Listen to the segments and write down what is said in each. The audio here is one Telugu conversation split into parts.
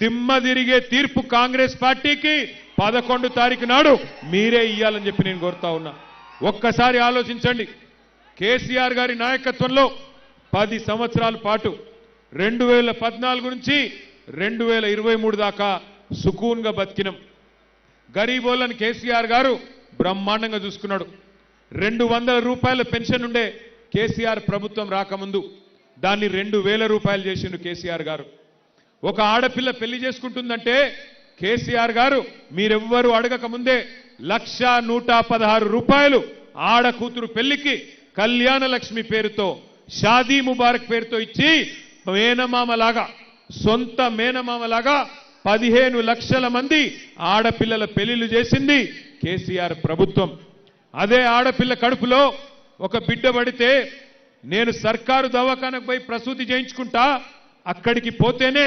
దిమ్మ తిరిగే తీర్పు కాంగ్రెస్ పార్టీకి 11 తారీఖు నాడు మీరే ఇయ్యాలని చెప్పి నేను కోరుతా ఉన్నా. ఒక్కసారి ఆలోచించండి. కేసీఆర్ గారి నాయకత్వంలో 10 సంవత్సరాల పాటు 2014 నుంచి 2023 దాకా సుకూన్గా బతికినాం. గరీబోళ్ళని కేసీఆర్ గారు బ్రహ్మాండంగా చూసుకున్నాడు. 200 రూపాయల పెన్షన్ ఉండే కేసీఆర్ ప్రభుత్వం రాకముందు దాన్ని 2000 రూపాయలు చేసిండు కేసీఆర్ గారు. ఒక ఆడపిల్ల పెళ్లి చేసుకుంటుందంటే కేసీఆర్ గారు మీరెవ్వరూ అడగక ముందే 1,116 రూపాయలు ఆడ కూతురు పెళ్లికి కళ్యాణ లక్ష్మి పేరుతో షాదీ ముబారక్ పేరుతో ఇచ్చి మేనమామలాగా సొంత మేనమామలాగా 15 లక్షల మంది ఆడపిల్లల పెళ్లిళ్ళు చేసింది కేసీఆర్ ప్రభుత్వం. అదే ఆడపిల్ల కడుపులో ఒక బిడ్డ పడితే నేను సర్కారు దవాఖానకు పోయి ప్రసూతి చేయించుకుంటా, అక్కడికి పోతేనే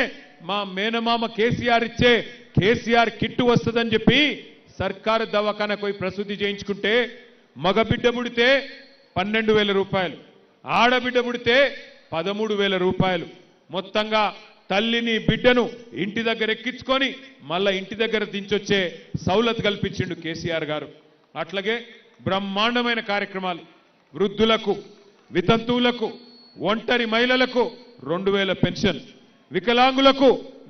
మా మేనమామ కేసీఆర్ ఇచ్చే కేసీఆర్ కిట్టు వస్తుందని చెప్పి సర్కారు దవాఖానకు పోయి ప్రసూతి చేయించుకుంటే మగబిడ్డ పుడితే 12,000 రూపాయలు, ఆడబిడ్డ పుడితే 13,000 రూపాయలు. మొత్తంగా తల్లిని బిడ్డను ఇంటి దగ్గర ఎక్కించుకొని మళ్ళా ఇంటి దగ్గర దించొచ్చే సౌలత్ కల్పించిండు కేసీఆర్ గారు. అట్లాగే బ్రహ్మాండమైన కార్యక్రమాలు వృద్ధులకు, వితంతువులకు, ఒంటరి మహిళలకు 2,000 పెన్షన్, వికలాంగులకు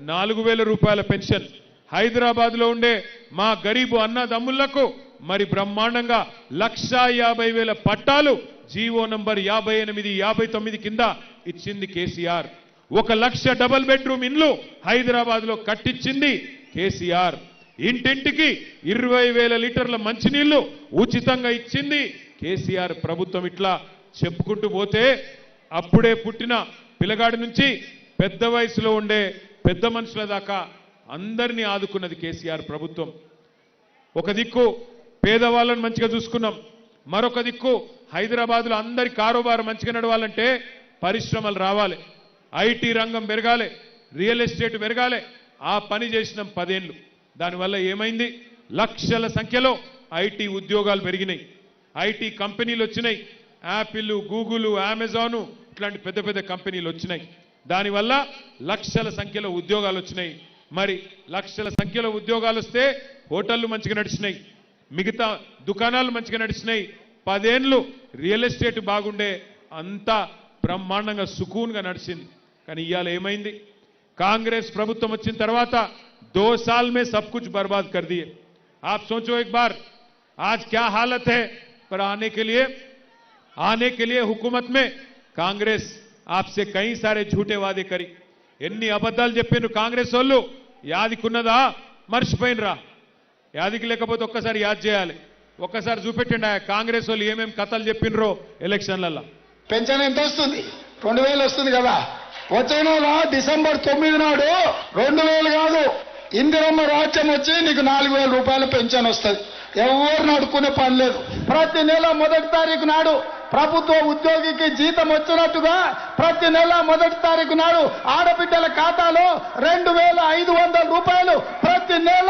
4,000 రూపాయల పెన్షన్, హైదరాబాద్లో ఉండే మా గరీబు అన్నదమ్ముళ్లకు మరి బ్రహ్మాండంగా 1,50,000 పట్టాలు జీవో నంబర్ 58, 59 కింద ఇచ్చింది కేసీఆర్. 1,00,000 డబుల్ బెడ్రూమ్ ఇండ్లు హైదరాబాద్లో కట్టించింది కేసీఆర్. ఇంటింటికి 20,000 లీటర్ల మంచినీళ్లు ఉచితంగా ఇచ్చింది కేసీఆర్ ప్రభుత్వం. ఇట్లా చెప్పుకుంటూ పోతే అప్పుడే పుట్టిన పిల్లగాడి నుంచి పెద్ద వయసులో ఉండే పెద్ద మనుషుల దాకా అందరినీ ఆదుకున్నది కేసీఆర్ ప్రభుత్వం. ఒక దిక్కు పేదవాళ్ళని మంచిగా చూసుకున్నాం, మరొక దిక్కు హైదరాబాద్లో అందరి కారోబారు మంచిగా నడవాలంటే పరిశ్రమలు రావాలి, ఐటీ రంగం పెరగాలి, రియల్ ఎస్టేట్ పెరగాలి. ఆ పని చేసినాం 10 ఏళ్ళు. దానివల్ల ఏమైంది? లక్షల సంఖ్యలో ఐటీ ఉద్యోగాలు పెరిగినాయి, ఐటీ కంపెనీలు వచ్చినాయి. యాపిల్, గూగుల్, అమెజాన్ ఇట్లాంటి పెద్ద పెద్ద కంపెనీలు వచ్చినాయి. దానివల్ల లక్షల సంఖ్యలో ఉద్యోగాలు వచ్చినాయి. మరి లక్షల సంఖ్యలో ఉద్యోగాలు వస్తే హోటళ్లు మంచిగా నడిచినాయి, మిగతా దుకాణాలు మంచిగా నడిచినాయి. 10 ఏళ్ళు రియల్ ఎస్టేట్ బాగుండే అంతా బ్రహ్మాండంగా సుకూన్గా నడిచింది. కానీ ఇవాళ ఏమైంది? కాంగ్రెస్ ప్రభుత్వం వచ్చిన తర్వాత 2 साल में सब कुछ बर्बाद कर दिए. आप सोचो एक बार आज क्या हालत है. पर आने के लिए हुकूमत में कांग्रेस आपसे कई सारे झूठे वादे करी. ఎన్ని అబద్ధాలు చెప్పినారు కాంగ్రెస్ వాళ్ళు. యాదికున్నదా? మర్చిపోయినరా? యాదికి లేకపోతే ఒక్కసారి యాద్ చేయాలి. ఒక్కసారి చూపెట్టండి కాంగ్రెస్ వాళ్ళు ఏమేమి కథలు చెప్పినరో ఎలక్షన్లలో. పెన్షన్ ఎంత వస్తుంది? 2,000 వస్తుంది కదా. వచ్చే నెల డిసెంబర్ 9 నాడు 2,000 కాదు, ఇందిరమ్మ రాజ్యం వచ్చి నీకు 4,000 రూపాయల పెన్షన్ వస్తుంది. ఎవరిని అడుక్కునే పని లేదు. ప్రతి నెల 1వ తారీఖు నాడు ప్రభుత్వ ఉద్యోగికి జీతం వచ్చినట్టుగా ప్రతి నెల 1వ తారీఖు నాడు ఆడబిడ్డల ఖాతాలో 2,500 రూపాయలు ప్రతి నెల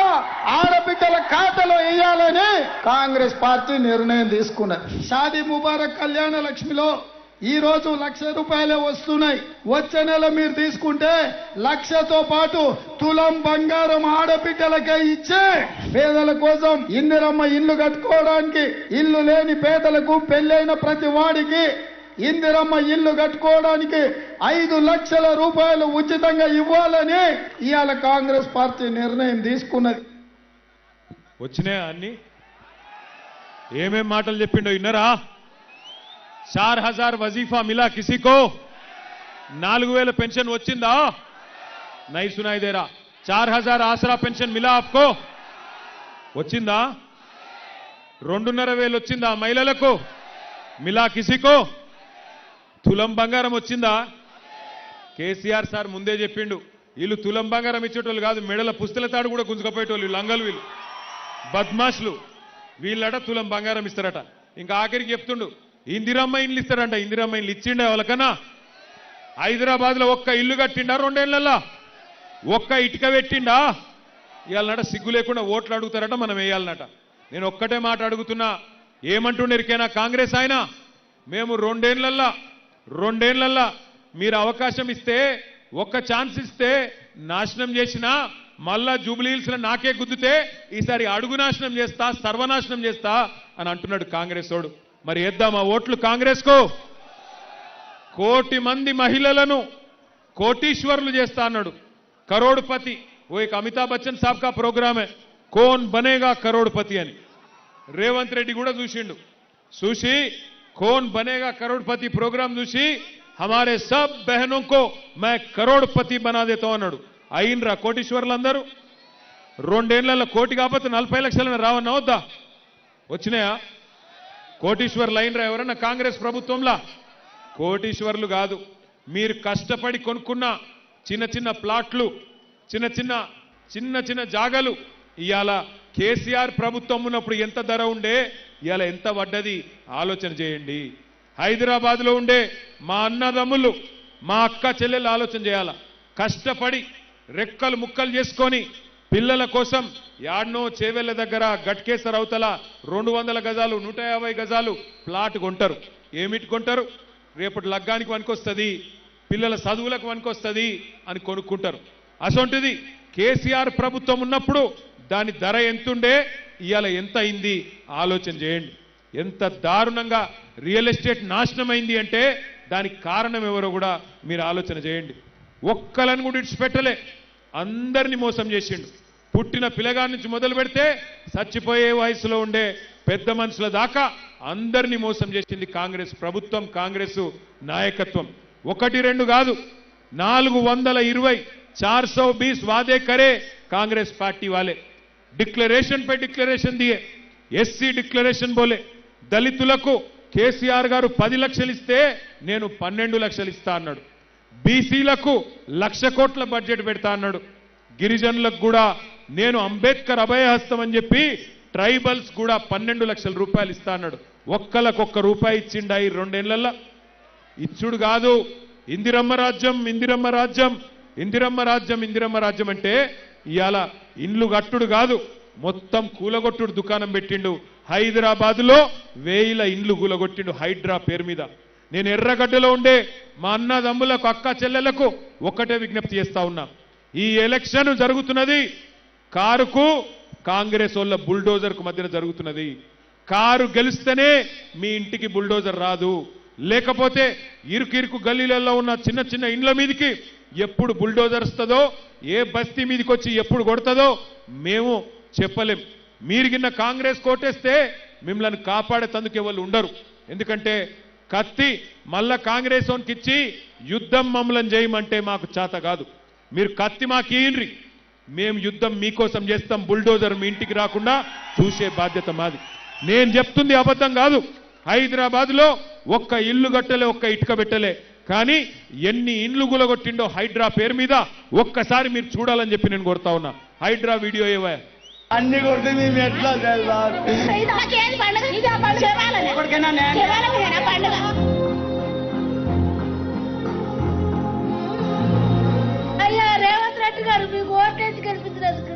ఆడబిడ్డల ఖాతాలో వేయాలని కాంగ్రెస్ పార్టీ నిర్ణయం తీసుకున్నది. షాదీ ముబారక్ కళ్యాణ లక్ష్మిలో ఈ రోజు 1,00,000 రూపాయలే వస్తున్నాయి. వచ్చే నెల మీరు తీసుకుంటే 1,00,000తో పాటు తులం బంగారం ఆడబిడ్డలకే ఇచ్చే పేదల కోసం ఇందిరమ్మ ఇల్లు కట్టుకోవడానికి, ఇల్లు లేని పేదలకు, పెళ్ళైన ప్రతి వాడికి ఇందిరమ్మ ఇల్లు కట్టుకోవడానికి 5 లక్షల రూపాయలు ఉచితంగా ఇవ్వాలని ఇవాళ కాంగ్రెస్ పార్టీ నిర్ణయం తీసుకున్నది. వచ్చినాయా అన్ని? ఏమేం మాటలు చెప్పిండో విన్నారా? 4,000 वजीफा मिला किसी को? 4,000 पेंशन వచ్చిందా? नहीं सुनाई दे रहा. 4,000 आसरा पेंशन मिला आपको? వచ్చిందా? 2,500 వచ్చిందా మహిళలకు? మిలా కిసికో? తులం బంగారం వచ్చిందా? కేసీఆర్ సార్ ముందే చెప్పిండు, వీళ్ళు తులం బంగారం ఇచ్చేటోళ్ళు కాదు, మెడల పుస్తల తాడు కూడా గుంజుకపోయేటోళ్ళు లంగలు. వీళ్ళు బద్మాష్లు. వీళ్ళట తులం బంగారం ఇస్తారట. ఇంకా ఆఖరికి చెప్తుండు ఇందిరమ్మ ఇండ్లు ఇస్తారంట. ఇందిరమ్మ ఇండ్లు ఇచ్చిండే వాళ్ళకన్నా? హైదరాబాద్లో ఒక్క ఇల్లు కట్టిండా 2 ఏళ్లలో? ఒక్క ఇటుక పెట్టిండా? ఇవాళ సిగ్గు లేకుండా ఓట్లు అడుగుతారట, మనం వేయాలన్నట. నేను ఒక్కటే మాట అడుగుతున్నా, ఏమంటుండేరికైనా కాంగ్రెస్ ఆయన, మేము 2 ఏళ్లల్లో మీరు అవకాశం ఇస్తే, ఒక్క ఛాన్స్ ఇస్తే నాశనం చేసినా మళ్ళా జూబ్లీహిల్స్ లో నాకే గుద్దుతే ఈసారి అడుగు నాశనం చేస్తా, సర్వనాశనం చేస్తా అని అంటున్నాడు కాంగ్రెస్ వాడు. మరి వేద్దామా ఓట్లు కాంగ్రెస్ కు? 1 కోటి మంది మహిళలను కోటీశ్వరులు చేస్తా అన్నాడు. కరోడ్పతి वो एक अमिताभ बच्चन साहब का प्रोग्राम है, कौन बनेगा करोड़पति అని రేవంత్ రెడ్డి కూడా చూసిండు. చూసి कौन बनेगा करोड़पति प्रोग्राम చూసి हमारे सब बहनों को मैं करोड़पति बना देता हूं అన్నాడు. అయినరా కోటీశ్వరులందరూ? 2 ఏళ్లలో కోటి కాకపోతే 40 లక్షల రావన్నా వద్దా? వచ్చినాయా? కోటీశ్వరులు అయినరా ఎవరన్నా కాంగ్రెస్ ప్రభుత్వంలా? కోటీశ్వరులు కాదు. మీరు కష్టపడి కొనుక్కున్న చిన్న చిన్న ప్లాట్లు, చిన్న చిన్న జాగలు ఇవాళ కేసీఆర్ ప్రభుత్వం ఉన్నప్పుడు ఎంత ధర ఉండే, ఇవాళ ఎంత పడ్డది ఆలోచన చేయండి. హైదరాబాద్లో ఉండే మా అన్నదమ్ములు, మా అక్క చెల్లెలు ఆలోచన చేయాల. కష్టపడి రెక్కలు ముక్కలు చేసుకొని పిల్లల కోసం యాడ్నో చేవెళ్ల దగ్గర గట్కేసర్ అవతల 200 గజాలు 150 గజాలు ప్లాట్ కొంటారు. ఏమిటి కొంటారు? రేపటి లగ్గానికి వనుకొస్తుంది, పిల్లల చదువులకు వనుకొస్తుంది అని కొనుక్కుంటారు. అసొంటిది కేసీఆర్ ప్రభుత్వం ఉన్నప్పుడు దాని ధర ఎంతుండే, ఇవాళ ఎంత అయింది ఆలోచన చేయండి. ఎంత దారుణంగా రియల్ ఎస్టేట్ నాశనమైంది అంటే దానికి కారణం ఎవరో కూడా మీరు ఆలోచన చేయండి. ఒక్కలను కూడా ఇడిచిపెట్టలే, అందరినీ మోసం చేసిండు. పుట్టిన పిల్లగాడి నుంచి మొదలు పెడితే చచ్చిపోయే వయసులో ఉండే పెద్ద మనుషుల దాకా అందరినీ మోసం చేసింది కాంగ్రెస్ ప్రభుత్వం, కాంగ్రెస్ నాయకత్వం. 1-2 కాదు, 420 420 वादे करे कांग्रेस पार्टी वाले. डिक्लेरेशन पे डिक्लेरेशन दिए, एससी डिक्लेरेशन बोले. దళితులకు కేసీఆర్ గారు 10 లక్షలు ఇస్తే నేను 12 లక్షలు ఇస్తా అన్నాడు. బీసీలకు 1,00,000 కోట్ల బడ్జెట్ పెడతా అన్నాడు. గిరిజనులకు కూడా నేను అంబేద్కర్ అభయహస్తం అని చెప్పి ట్రైబల్స్ కూడా 12 లక్షల రూపాయలు ఇస్తా అన్నాడు. ఒక్కలకొక్క రూపాయి ఇచ్చిండా ఈ 2 ఏళ్లలో? ఇచ్చుడు కాదు. ఇందిరమ్మ రాజ్యం, ఇందిరమ్మ రాజ్యం, ఇందిరమ్మ రాజ్యం, ఇందిరమ్మ రాజ్యం అంటే ఇవాళ ఇండ్లు కట్టుడు కాదు, మొత్తం కూలగొట్టుడు దుకాణం పెట్టిండు. హైదరాబాద్లో 1000 ఇండ్లు కూలగొట్టిండు హైడ్రా పేరు మీద. నేను ఎర్రగడ్డలో ఉండే మా అన్నదమ్ములకు, అక్క చెల్లెలకు ఒకటే విజ్ఞప్తి చేస్తా ఉన్నా. ఈ ఎలక్షన్ జరుగుతున్నది కారుకు కాంగ్రెస్ వాళ్ళ బుల్డోజర్కు మధ్యన జరుగుతున్నది. కారు గెలిస్తేనే మీ ఇంటికి బుల్డోజర్ రాదు, లేకపోతే ఇరుకు గల్లీలలో ఉన్న చిన్న చిన్న ఇండ్ల మీదకి ఎప్పుడు బుల్డోజర్ వస్తుందో, ఏ బస్తీ మీదకి వచ్చి ఎప్పుడు కొడుతుందో మేము చెప్పలేం. మీరు గిన్న కాంగ్రెస్ కోటేస్తే మిమ్మల్ని కాపాడేందుకు ఎవరు ఉండరు. ఎందుకంటే కత్తి మళ్ళా కాంగ్రెస్ వానికి ఇచ్చి యుద్ధం మమ్మల్ని చేయమంటే మాకు చేత కాదు. మీరు కత్తి మాకు ఇయ్యండి, మేము యుద్ధం మీకోసం చేస్తాం. బుల్డోజర్ మీ ఇంటికి రాకుండా చూసే బాధ్యత మాది. నేను చెప్తుంది అబద్ధం కాదు. హైదరాబాద్లో ఒక్క ఇల్లు కట్టలే, ఒక్క ఇటుక పెట్టలే, కానీ ఎన్ని ఇండ్లు గులగొట్టిండో హైడ్రా పేరు మీద ఒక్కసారి మీరు చూడాలని చెప్పి నేను కోరుతా ఉన్నా. హైడ్రా వీడియో ఏవా అన్ని కొడితే మేము ఎట్లా అయ్యా రేవంత్ రెడ్డి గారు మీకు ఓటేసి కల్పించినందుకు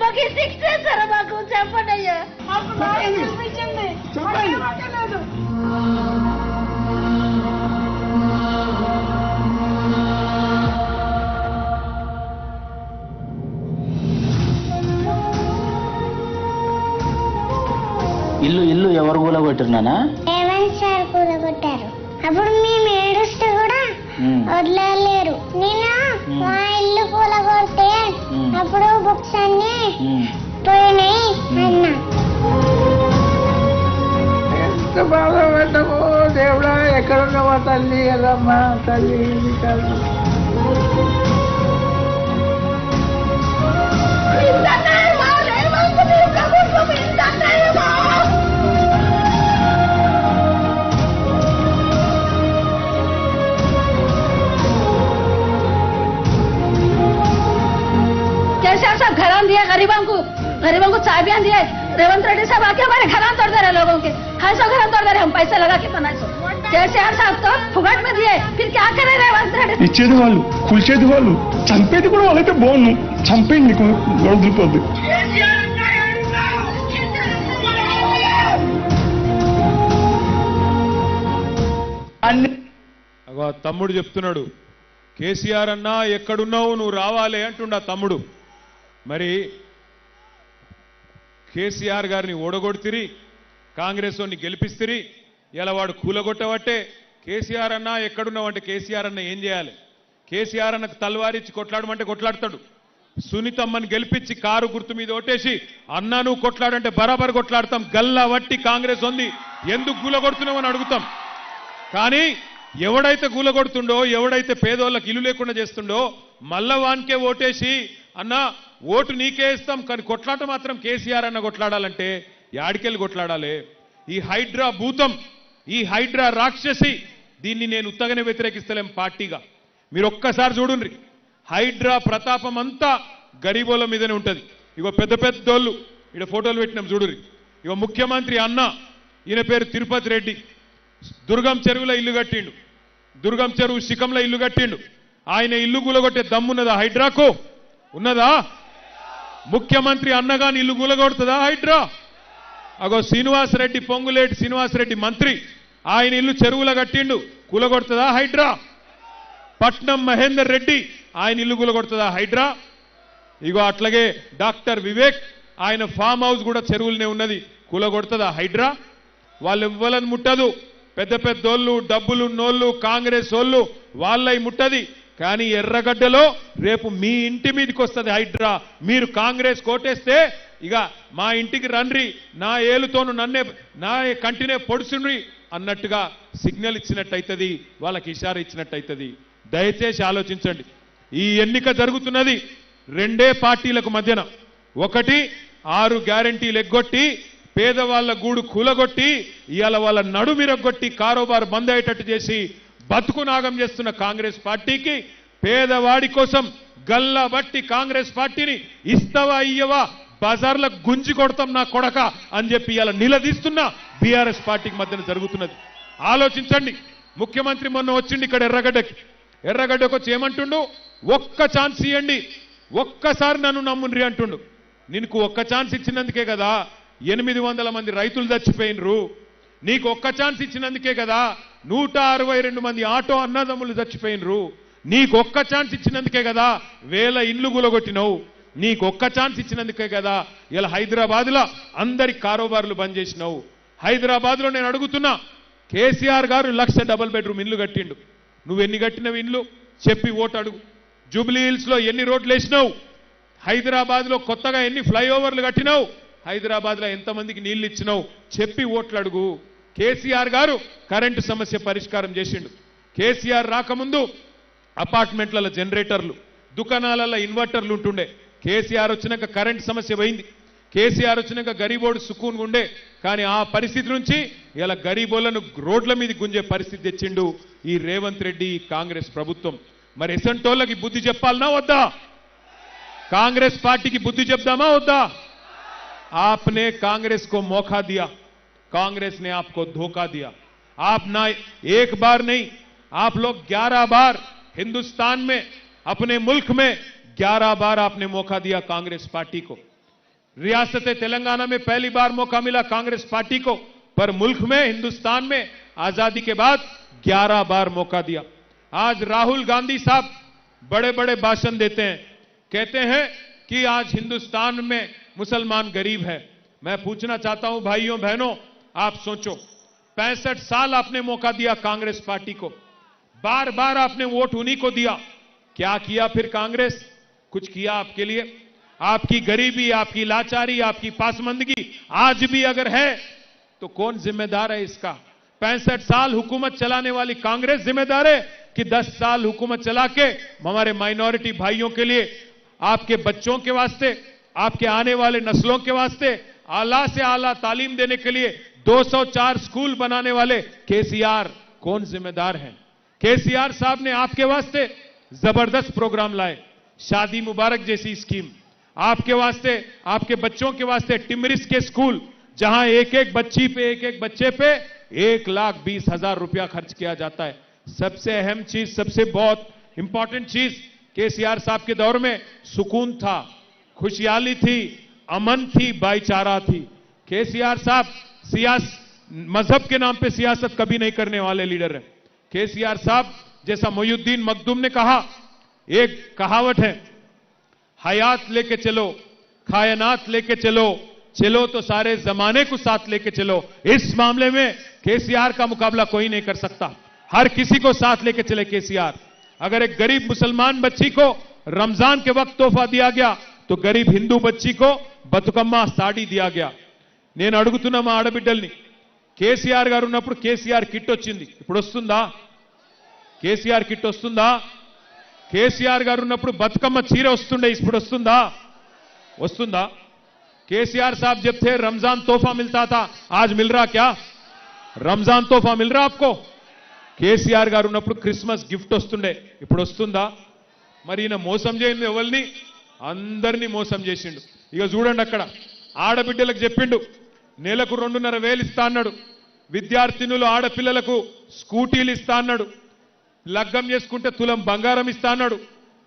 మాకు శిక్ష చేస్తారా? మాకు చెప్పండి అయ్యా. ఇల్లు ఎవరు కూలగొట్టినానా? రేవంత్ సార్ కూలగొట్టారు. అప్పుడు మేము ఏడుస్తే కూడా వదిలేరు. నేను మా ఇల్లు కూలగొడితే అప్పుడు బుక్స్ అన్ని పోయినాయి అన్నా. ఎంత బాధ పెట్టకు దేవుడా, ఎక్కడున్నావా తల్లి కదమ్మా, తల్లి కదా. केसीआर साहब घरान दिए गरीबों को चाबियां दिए. रेवंत रेड्डी साहब आके हमारे घरान तोड़ दे रहे लोगों के. हाँ सब घरान तोड़ दे रहे, हम पैसे लगा के बना. केसीआर साहब तो फुगट में दिए, फिर क्या करे रेवंत रेड्डी? ఇచ్చేది వాళ్ళు, కూల్చేది వాళ్ళు, చంపేది కూడా వాళ్ళైతే బాగుండు. చంపేయండి, నీకు గొడవపోద్ది. అన్ని తమ్ముడు చెప్తున్నాడు కేసీఆర్ అన్నా ఎక్కడున్నావు నువ్వు రావాలే అంటుండా తమ్ముడు. మరి కేసీఆర్ గారిని ఓడగొడితిరి, కాంగ్రెస్ వాడిని గెలిపిస్తిరి, ఇలా వాడు కూలగొట్టబట్టే కేసీఆర్ అన్నా ఎక్కడున్నావు అంటే కేసీఆర్ అన్న ఏం చేయాలి? కేసీఆర్ అన్నకు తలవారిచ్చి కొట్లాడమంటే కొట్లాడతాడు. సునీతమ్మని గెలిపించి కారు గుర్తు మీద ఓటేసి అన్నా నువ్వు కొట్లాడంటే బరాబర్ కొట్లాడతాం. గల్లా వట్టి కాంగ్రెస్ ఉంది, ఎందుకు కూలగొడుతున్నావు అని అడుగుతాం. కానీ ఎవడైతే కూలగొడుతుండో, ఎవడైతే పేదోళ్ళకి ఇల్లు లేకుండా చేస్తుండో మళ్ళా వానికే ఓటేసి అన్నా ఓటు నీకే ఇస్తాం కానీ కొట్లాట మాత్రం కేసీఆర్ అన్న కొట్లాడాలంటే యాడికెళ్ళి కొట్లాడాలి? ఈ హైడ్రా భూతం, ఈ హైడ్రా రాక్షసి, దీన్ని నేను ఉత్తగానే వ్యతిరేకిస్తలేం పార్టీగా. మీరు ఒక్కసారి చూడండి, హైడ్రా ప్రతాపం అంతా గరీబోల మీదనే ఉంటుంది. ఇగో పెద్ద పెద్దోళ్ళు ఇక్కడ ఫోటోలు పెట్టినాం చూడుర్రి. ఇగో ముఖ్యమంత్రి అన్న, ఈయన పేరు తిరుపతి రెడ్డి, దుర్గం చెరువులో ఇల్లు కట్టిండు, దుర్గం చెరువు శిఖంలో ఇల్లు కట్టిండు. ఆయన ఇల్లు కూలగొట్టే దమ్మున్నదా హైడ్రాకు? ఉన్నదా? ముఖ్యమంత్రి అన్నగాని ఇల్లు కూలగొడుతుందా హైడ్రా? అగో శ్రీనివాసరెడ్డి, పొంగులేటి శ్రీనివాసరెడ్డి మంత్రి, ఆయన ఇల్లు చెరువులో కట్టిండు, కూలగొడుతుందా హైడ్రా? పట్నం మహేందర్ రెడ్డి, ఆయన ఇల్లు కూలగొడుతుందా హైడ్రా? ఇగో అట్లాగే డాక్టర్ వివేక్, ఆయన ఫామ్ హౌస్ కూడా చెరువులనే ఉన్నది, కూలగొడుతుందా హైడ్రా? వాళ్ళు ఇవ్వాలని ముట్టదు. పెద్ద పెద్దోళ్ళు, డబ్బులు నోళ్ళు, కాంగ్రెస్ వాళ్ళు వాళ్ళై ముట్టది. కానీ ఎర్రగడ్డలో రేపు మీ ఇంటి మీదకి వస్తుంది హైడ్రా. మీరు కాంగ్రెస్ కోటేస్తే ఇక మా ఇంటికి రండ్రి, నా ఏలుతోను నన్నే, నా కంటినే పొడుచుండ్రి అన్నట్టుగా సిగ్నల్ ఇచ్చినట్టయితుంది, వాళ్ళకి ఇషారా ఇచ్చినట్టయితుంది. దయచేసి ఆలోచించండి. ఈ ఎన్నిక జరుగుతున్నది రెండే పార్టీలకు మధ్యన. ఒకటి 6 గ్యారెంటీలు ఎగ్గొట్టి పేదవాళ్ల గూడు కూలగొట్టి ఇవాళ వాళ్ళ నడుమిరగొట్టి కారోబార్ బంద్ అయ్యేటట్టు చేసి బతుకు నాగం చేస్తున్న కాంగ్రెస్ పార్టీకి, పేదవాడి కోసం గల్లా బట్టి కాంగ్రెస్ పార్టీని ఇస్తావా ఇయ్యవా, బజార్లకు గుంజి కొడతాం నా కొడక అని చెప్పి ఇలా నిలదీస్తున్న బీఆర్ఎస్ పార్టీకి మధ్యన జరుగుతున్నది. ఆలోచించండి. ముఖ్యమంత్రి మొన్న వచ్చిండి ఇక్కడ ఎర్రగడ్డకు వచ్చి ఏమంటుండు? ఒక్క ఛాన్స్ ఇవ్వండి, ఒక్కసారి నన్ను నమ్ముండ్రి అంటుండు. నీకు ఒక్క ఛాన్స్ ఇచ్చినందుకే కదా 800 మంది రైతులు చచ్చిపోయినరు. నీకు ఒక్క ఛాన్స్ ఇచ్చినందుకే కదా 162 మంది ఆటో అన్నదమ్ములు చచ్చిపోయినరు. నీకు ఒక్క ఛాన్స్ ఇచ్చినందుకే కదా 1000 ఇండ్లు గులగొట్టినవు. నీకు ఒక్క ఛాన్స్ ఇచ్చినందుకే కదా ఇలా హైదరాబాద్లో అందరి కారోబార్లు బంద్ చేసినావు. హైదరాబాద్లో నేను అడుగుతున్నా, కేసీఆర్ గారు 1,00,000 డబుల్ బెడ్రూమ్ ఇండ్లు కట్టిండు. నువ్వెన్ని కట్టినవి ఇండ్లు చెప్పి ఓటు అడుగు. జూబ్లీ హిల్స్లో ఎన్ని రోడ్లు వేసినావు? హైదరాబాద్లో కొత్తగా ఎన్ని ఫ్లైఓవర్లు కట్టినావు? హైదరాబాద్లో ఎంతమందికి నీళ్లు ఇచ్చినావు చెప్పి ఓట్లు అడుగు. కేసీఆర్ గారు కరెంటు సమస్య పరిష్కారం చేసిండు. కేసీఆర్ రాకముందు అపార్ట్మెంట్లలో జనరేటర్లు, దుకాణాలలో ఇన్వర్టర్లు ఉంటుండే. కేసీఆర్ వచ్చినాక కరెంటు సమస్య పోయింది. కేసీఆర్ వచ్చినాక గరీబోడు సుకూన్ ఉండే. కానీ ఆ పరిస్థితి నుంచి ఇలా గరీబోళ్లను రోడ్ల మీద గుంజే పరిస్థితి తెచ్చిండు ఈ రేవంత్ రెడ్డి, ఈ కాంగ్రెస్ ప్రభుత్వం. మరి ఎసంటోళ్ళకి బుద్ధి చెప్పాలనా వద్దా? కాంగ్రెస్ పార్టీకి బుద్ధి చెప్దామా వద్దా? आपने कांग्रेस को मौका दिया, कांग्रेस ने आपको धोखा दिया. आप ना एक बार नहीं, आप लोग 11 बार हिंदुस्तान में, अपने मुल्क में 11 बार आपने मौका दिया कांग्रेस पार्टी को. रियासत तेलंगाना में पहली बार मौका मिला कांग्रेस पार्टी को, पर मुल्क में, हिंदुस्तान में आजादी के बाद 11 बार मौका दिया. आज राहुल गांधी साहब बड़े बड़े भाषण देते हैं, कहते हैं कि आज हिंदुस्तान में मुसलमान गरीब है. मैं पूछना चाहता हूं भाइयों बहनों, आप सोचो, 65 साल आपने मौका दिया कांग्रेस पार्टी को, बार बार आपने वोट उन्हीं को दिया. क्या किया फिर कांग्रेस? कुछ किया आपके लिए? आपकी गरीबी, आपकी लाचारी, आपकी पासमंदगी आज भी अगर है तो कौन जिम्मेदार है इसका? 65 साल हुकूमत चलाने वाली कांग्रेस जिम्मेदार है कि 10 साल हुकूमत चला के हमारे माइनॉरिटी भाइयों के लिए, आपके बच्चों के वास्ते, आपके आने वाले नस्लों के वास्ते आला से आला तालीम देने के लिए 204 स्कूल बनाने वाले केसीआर कौन जिम्मेदार हैं? केसीआर साहब ने आपके वास्ते जबरदस्त प्रोग्राम लाए, शादी मुबारक जैसी स्कीम, आपके वास्ते, आपके बच्चों के वास्ते टिमरिस के स्कूल, जहां एक एक बच्ची पे, एक एक बच्चे पे 1,20,000 रुपया खर्च किया जाता है. सबसे अहम चीज, सबसे बहुत इंपॉर्टेंट चीज, केसीआर साहब के दौर में सुकून था, खुशहाली थी, अमन थी, भाईचारा थी. केसीआर साहब मजहब के नाम पे सियासत कभी नहीं करने वाले लीडर हैं. केसीआर साहब जैसा मोयुद्दीन मखदूम ने कहा, एक कहावत है, हयात लेके चलो, कायनात लेके चलो, चलो तो सारे जमाने को साथ लेके चलो। इस मामले में केसीआर का मुकाबला कोई नहीं कर सकता। हर किसी को साथ लेके चले केसीआर। अगर एक गरीब मुसलमान बच्ची को रमजान के वक्त तोहफा दिया गया, तो गरीब हिंदू बच्ची को బతుకమ్మ సాడీ दिया गया। నేను అడుగుతున్నా మా ఆడబిడ్డల్ని, కేసీఆర్ గారు ఉన్నప్పుడు కేసీఆర్ కిట్ వచ్చింది, ఇప్పుడు వస్తుందా? కేసీఆర్ కిట్ వస్తుందా? కేసీఆర్ గారు ఉన్నప్పుడు బతుకమ్మ చీర వస్తుండే, ఇప్పుడు వస్తుందా? వస్తుందా? केसीआर साहब जब थे रमजान तोहफा मिलता था, आज मिल रहा क्या? रमजान तोहफा मिल रहा आपको? కేసీఆర్ గారు ఉన్నప్పుడు క్రిస్మస్ గిఫ్ట్ వస్తుండే, ఇప్పుడు వస్తుందా? మరి ఈయన మోసం చేయండి, ఎవరిని? అందరినీ మోసం చేసిండు. ఇక చూడండి, అక్కడ ఆడబిడ్డలకు చెప్పిండు నెలకు 2,500 ఇస్తా అన్నాడు, విద్యార్థినులు ఆడపిల్లలకు స్కూటీలు ఇస్తా అన్నాడు, లగ్గం చేసుకుంటే తులం బంగారం ఇస్తా అన్నాడు,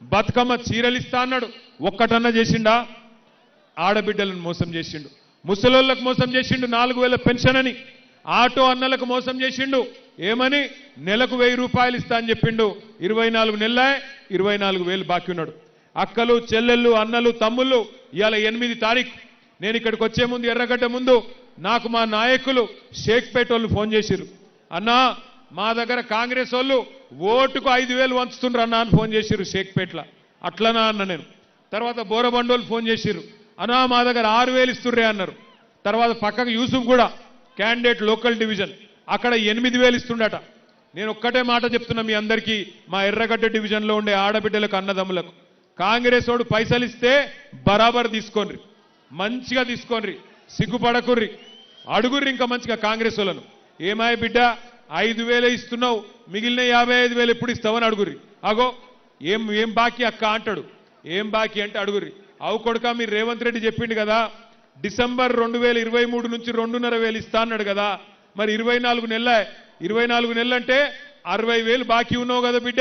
బతుకమ్మ చీరలు ఇస్తా అన్నాడు. ఒక్కటన్నా చేసిండా? ఆడబిడ్డలను మోసం చేసిండు. ముసలోళ్ళకు మోసం చేసిండు, 4,000 పెన్షన్ అని. ఆటో అన్నలకు మోసం చేసిండు, ఏమని? నెలకు 1,000 రూపాయలు ఇస్తా అని చెప్పిండు. 24 నెలలే 24,000 బాకీ ఉన్నాడు. అక్కలు, చెల్లెళ్ళు, అన్నలు, తమ్ముళ్ళు, ఇవాళ 8 తారీఖు. నేను ఇక్కడికి వచ్చే ముందు, ఎర్రగడ్డ ముందు, నాకు మా నాయకులు షేక్పేట వాళ్ళు ఫోన్ చేసిర్రు. అన్నా, మా దగ్గర కాంగ్రెస్ వాళ్ళు ఓటుకు 5,000 వంచుతుండ్రు అన్నా అని ఫోన్ చేసిర్రు షేక్పేటలో. అట్లనా అన్న నేను. తర్వాత బోరబండోళ్ళు ఫోన్ చేసిర్రు, అన్నా మా దగ్గర 6,000 ఇస్తుర్రే అన్నారు. తర్వాత పక్కకు యూసుఫ్ కూడా క్యాండిడేట్ లోకల్ డివిజన్, అక్కడ 8,000 ఇస్తుండట. నేను ఒక్కటే మాట చెప్తున్నా మీ అందరికీ, మా ఎర్రగడ్డ డివిజన్లో ఉండే ఆడబిడ్డలకు, అన్నదమ్ములకు, కాంగ్రెస్ వాడు పైసలు ఇస్తే బరాబర్ తీసుకోండి, మంచిగా తీసుకోండి, సిగ్గుపడకుర్రి, అడుగుర్రి ఇంకా మంచిగా కాంగ్రెస్ వాళ్ళను. ఏమాయ బిడ్డ 5,000 ఇస్తున్నావు, మిగిలిన 55,000 ఎప్పుడు ఇస్తావని అడుగుర్రి. అగో ఏం బాకీ అక్క అంటాడు. ఏం బాకీ అంటే అడుగుర్రి. అవు కొడుక, మీరు రేవంత్ రెడ్డి చెప్పిండు కదా, డిసెంబర్ 2023 నుంచి 2,500 ఇస్తా అన్నాడు కదా, మరి 24 నెలలు అంటే 60,000 బాకీ ఉన్నావు కదా బిడ్డ,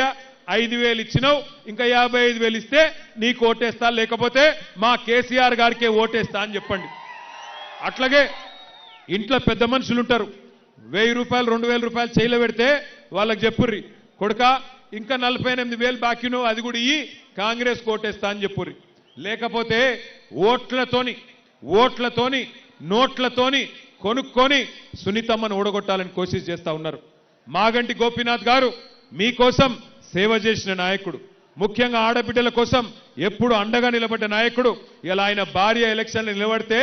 5,000 ఇచ్చినావు, ఇంకా 55,000 ఇస్తే నీకు ఓటేస్తా, లేకపోతే మా కేసీఆర్ గారికే ఓటేస్తా అని చెప్పండి. అట్లాగే ఇంట్లో పెద్ద మనుషులు ఉంటారు, 1,000 రూపాయలు 2,000 రూపాయలు చేయలో పెడితే వాళ్ళకి చెప్పుర్రి, కొడుక ఇంకా 48,000 బాకీ ఉన్నావు, అది కూడా ఇయ్యి, కాంగ్రెస్ ఓటేస్తా అని చెప్పుర్రి. లేకపోతే ఓట్లతోని నోట్లతోని కొనుక్కొని సునీతమ్మను ఓడగొట్టాలని కోషిష్ చేస్తా ఉన్నారు. మాగంటి గోపీనాథ్ గారు మీకోసం సేవ చేసిన నాయకుడు, ముఖ్యంగా ఆడబిడ్డల కోసం ఎప్పుడు అండగా నిలబడ్డ నాయకుడు. ఇలా ఆయన భార్య ఎలక్షన్లు నిలబడితే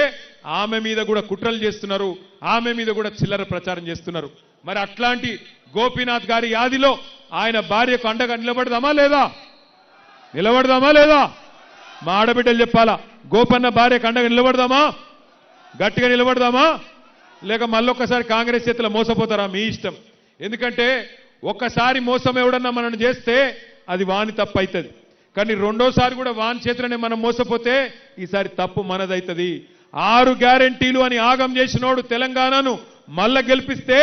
ఆమె మీద కూడా కుట్రలు చేస్తున్నారు, ఆమె మీద కూడా చిల్లర ప్రచారం చేస్తున్నారు. మరి అట్లాంటి గోపీనాథ్ గారి యాదిలో ఆయన భార్యకు అండగా నిలబడదామా లేదా? మా ఆడబిడ్డలు చెప్పాలా, గోపన్న భార్యకు అండగా నిలబడదామా? గట్టిగా నిలబడదామా? లేక మళ్ళొక్కసారి కాంగ్రెస్ చేతిలో మోసపోతారా? మీ ఇష్టం. ఎందుకంటే ఒక్కసారి మోసం ఎవడన్నా మనం చేస్తే అది వాని తప్పు అవుతుంది, కానీ రెండోసారి కూడా వాని చేతిలోనే మనం మోసపోతే ఈసారి తప్పు మనదవుతుంది. 6 గ్యారెంటీలు అని ఆగం చేసినోడు తెలంగాణను మళ్ళా గెలిపిస్తే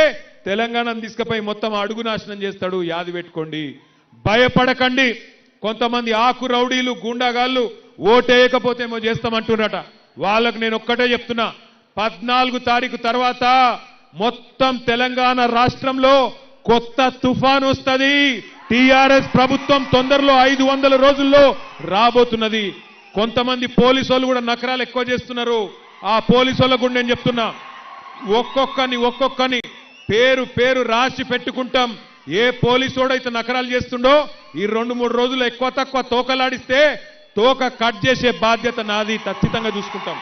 తెలంగాణను తీసుకుపోయి మొత్తం అడుగు నాశనం చేస్తాడు. యాది పెట్టుకోండి, భయపడకండి. కొంతమంది ఆకు రౌడీలు, గూండాగాళ్ళు ఓటేయకపోతే ఏమో చేస్తామంటున్నట. వాళ్ళకు నేను ఒక్కటే చెప్తున్నా, 14 తారీఖు తర్వాత మొత్తం తెలంగాణ రాష్ట్రంలో కొత్త తుఫాన్ వస్తుంది. టీఆర్ఎస్ ప్రభుత్వం తొందరలో 500 రోజుల్లో రాబోతున్నది. కొంతమంది పోలీసు వాళ్ళు కూడా నకరాలు ఎక్కువ చేస్తున్నారు. ఆ పోలీసు వాళ్ళకు కూడా నేను చెప్తున్నా, ఒక్కొక్కని పేరు రాసి పెట్టుకుంటాం. ఏ పోలీసోడైతే నకరాలు చేస్తుండో ఈ 2-3 రోజులు ఎక్కువ తక్కువ తోకలాడిస్తే తోక కట్ చేసే బాధ్యత నాది, ఖచ్చితంగా చూసుకుంటాం.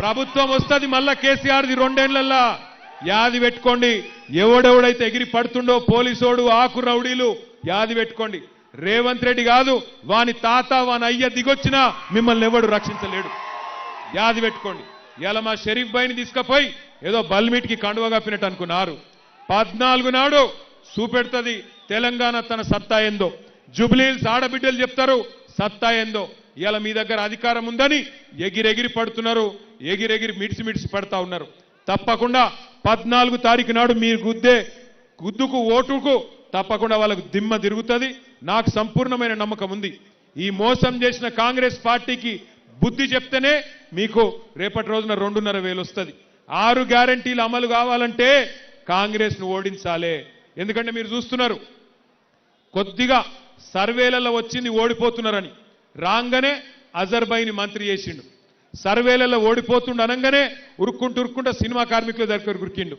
ప్రభుత్వం వస్తుంది మళ్ళా కేసీఆర్ది 2 ఏళ్లల్లా. యాది పెట్టుకోండి, ఎవడెవడైతే ఎగిరి పడుతుండో పోలీసోడు, ఆకు రౌడీలు, యాది పెట్టుకోండి. రేవంత్ రెడ్డి కాదు, వాని తాత వాని అయ్య దిగొచ్చినా మిమ్మల్ని ఎవడు రక్షించలేడు. యాది పెట్టుకోండి. ఇలా మా షరీఫ్ భాయ్ని తీసుకుపోయి ఏదో బల్మీట్కి కండువ కప్పినట్టు అనుకున్నారు. 14 నాడు చూపెడుతుంది తెలంగాణ తన సత్తా ఏందో. జుబ్లీహిల్స్ ఆడబిడ్డలు చెప్తారు సత్తా ఏందో. ఇలా మీ దగ్గర అధికారం ఉందని ఎగిరెగిరి పడుతున్నారు, ఎగిరెగిరి మిడిసి పడతా ఉన్నారు. తప్పకుండా 14 తారీఖు నాడు మీరు గుద్దుకు ఓటుకు తప్పకుండా వాళ్ళకు దిమ్మ తిరుగుతుంది. నాకు సంపూర్ణమైన నమ్మకం ఉంది. ఈ మోసం చేసిన కాంగ్రెస్ పార్టీకి బుద్ధి చెప్తేనే మీకు రేపటి రోజున 2,500 వస్తుంది. 6 గ్యారెంటీలు అమలు కావాలంటే కాంగ్రెస్ను ఓడించాలి. ఎందుకంటే మీరు చూస్తున్నారు, కొద్దిగా సర్వేలలో వచ్చింది ఓడిపోతున్నారని రాగానే అజర్బైని మంత్రి చేసిండు. సర్వేలలో ఓడిపోతుండు అనగానే ఉరుక్కుంటూ సినిమా కార్మికుల దగ్గర ఉరికిండు.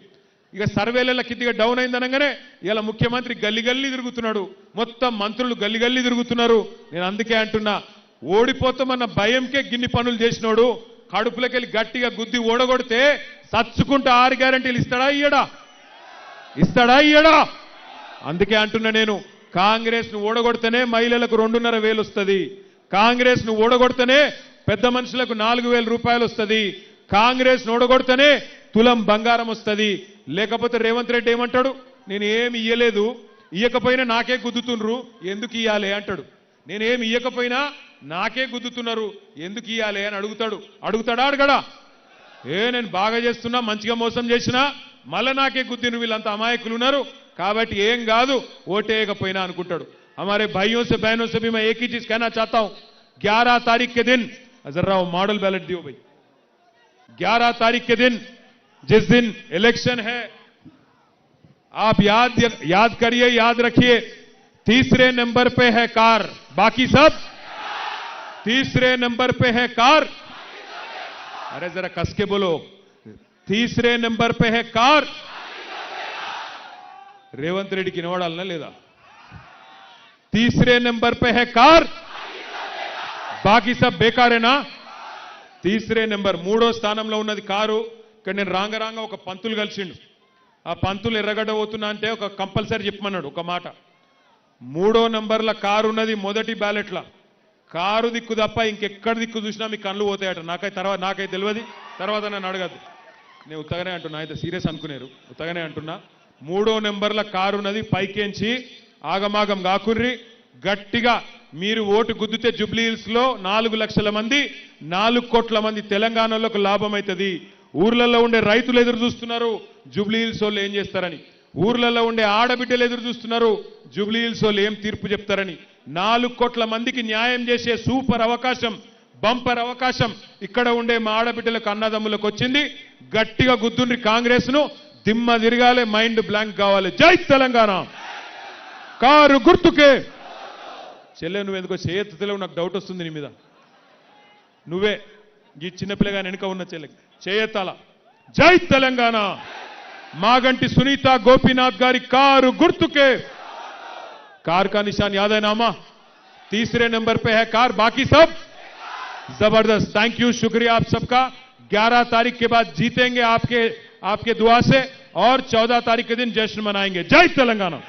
ఇక సర్వేలలో కిద్దిగా డౌన్ అయింది అనగానే ఇలా ముఖ్యమంత్రి గల్లి తిరుగుతున్నాడు, మొత్తం మంత్రులు గల్లి తిరుగుతున్నారు. నేను అందుకే అంటున్నా, ఓడిపోతామన్న భయంకే గిన్ని పనులు చేసినోడు కడుపులకెళ్ళి గట్టిగా గుద్ది ఓడగొడితే సచ్చుకుంటూ 6 గ్యారెంటీలు ఇస్తాడా ఇయ్యడా? అందుకే అంటున్నా నేను, కాంగ్రెస్ ను ఓడగొడితేనే మహిళలకు 2,500 వస్తుంది, కాంగ్రెస్ ను ఓడగొడితేనే పెద్ద మనుషులకు 4,000 రూపాయలు వస్తుంది, కాంగ్రెస్ ను ఓడగొడితేనే తులం బంగారం వస్తుంది. లేకపోతే రేవంత్ రెడ్డి ఏమంటాడు, నేను ఏమి ఇయ్యలేదు, ఇయ్యకపోయినా నాకే గుద్దుతుండ్రు, ఎందుకు ఇయ్యాలి అంటాడు. నేనేమి ఇయ్యకపోయినా నాకే గుద్దుతున్నారు, ఎందుకు ఇయ్యాలి అని అడుగుతాడా అడగడా? నేను బాగా చేస్తున్నా, మంచిగా మోసం చేసినా మళ్ళా నాకే గుద్దిను, వీళ్ళంతా అమాయకులు ఉన్నారు కాబట్టి ఏం కాదు ఓటేయకపోయినా అనుకుంటాడు. हमारे भाइयों से बहनों से भी मैं एक ही चीज कहना चाहता हूं, 11 तारीख के दिन जरा वो मॉडल बैलेट दियो भाई, 11 तारीख के दिन जिस दिन इलेक्शन है, आप याद करिए, याद रखिए, तीसरे नंबर पे है कार, बाकी सब तीसरे नंबर पे है कार। अरे जरा कस के बोलो, तीसरे नंबर पे है कार। रेवंत रेड्डी की नवाडालना लेदा, तीसरे नंबर पे है कार, बाकी सब बेकार है ना। तीसरे नंबर మూడో స్థానంలో ఉన్నది కారు. ఇక్కడ నేను రాంగ ఒక పంతులు కలిసిండు, ఆ పంతులు ఎర్రగడ్డ పోతున్నా అంటే ఒక కంపల్సరీ చెప్పమన్నాడు ఒక మాట. 3వ నంబర్ల కారు ఉన్నది మొదటి బ్యాలెట్ల, కారు దిక్కు తప్ప ఇంకెక్కడ దిక్కు చూసినా మీ కళ్ళు పోతాయట. నాకై తెలియదు, తర్వాత నన్ను అడగద్దు, నేను ఉత్తగానే అంటున్నా, అయితే సీరియస్ అనుకునేరు, ఉత్తగానే అంటున్నా. 3వ నెంబర్ల కారు ఉన్నది, పైకేంచి ఆగమాగం కాకుర్రి, గట్టిగా మీరు ఓటు గుద్దితే జూబ్లీ హిల్స్ లో 4 లక్షల మంది 4 కోట్ల మంది తెలంగాణలోకి లాభం అవుతుంది. ఊర్లలో ఉండే రైతులు ఎదురు చూస్తున్నారు జూబ్లీ హిల్స్ వాళ్ళు ఏం చేస్తారని, ఊర్లలో ఉండే ఆడబిడ్డలు ఎదురు చూస్తున్నారు జూబ్లీ హిల్స్ వాళ్ళు ఏం తీర్పు చెప్తారని. 4 కోట్ల మందికి న్యాయం చేసే సూపర్ అవకాశం, బంపర్ అవకాశం ఇక్కడ ఉండే మా ఆడబిడ్డలకు అన్నదమ్ములకు వచ్చింది. గట్టిగా గుద్దుండ్రి కాంగ్రెస్ ను, దిమ్మ తిరగాలి, మైండ్ బ్లాంక్ కావాలి. జై తెలంగాణ. కారు గుర్తుకే. చెల్లె నువ్వెందుకో చేయెత్తుతలేవు, నాకు డౌట్ వస్తుంది నీ మీద. నువ్వే ఈ చిన్నపిల్లగా వెనుక ఉన్న చెల్లెకి చేయెత్తాల. జై తెలంగాణ. మాగంటి సునీత గోపీనాథ్ గారి కారు గుర్తుకే. कार का निशान याद है नामा, तीसरे नंबर पे है कार, बाकी सब जबरदस्त. थैंक यू, शुक्रिया आप सबका. 11 तारीख के बाद जीतेंगे आपके दुआ से, और 14 तारीख के दिन जश्न मनाएंगे. जय तेलंगाना.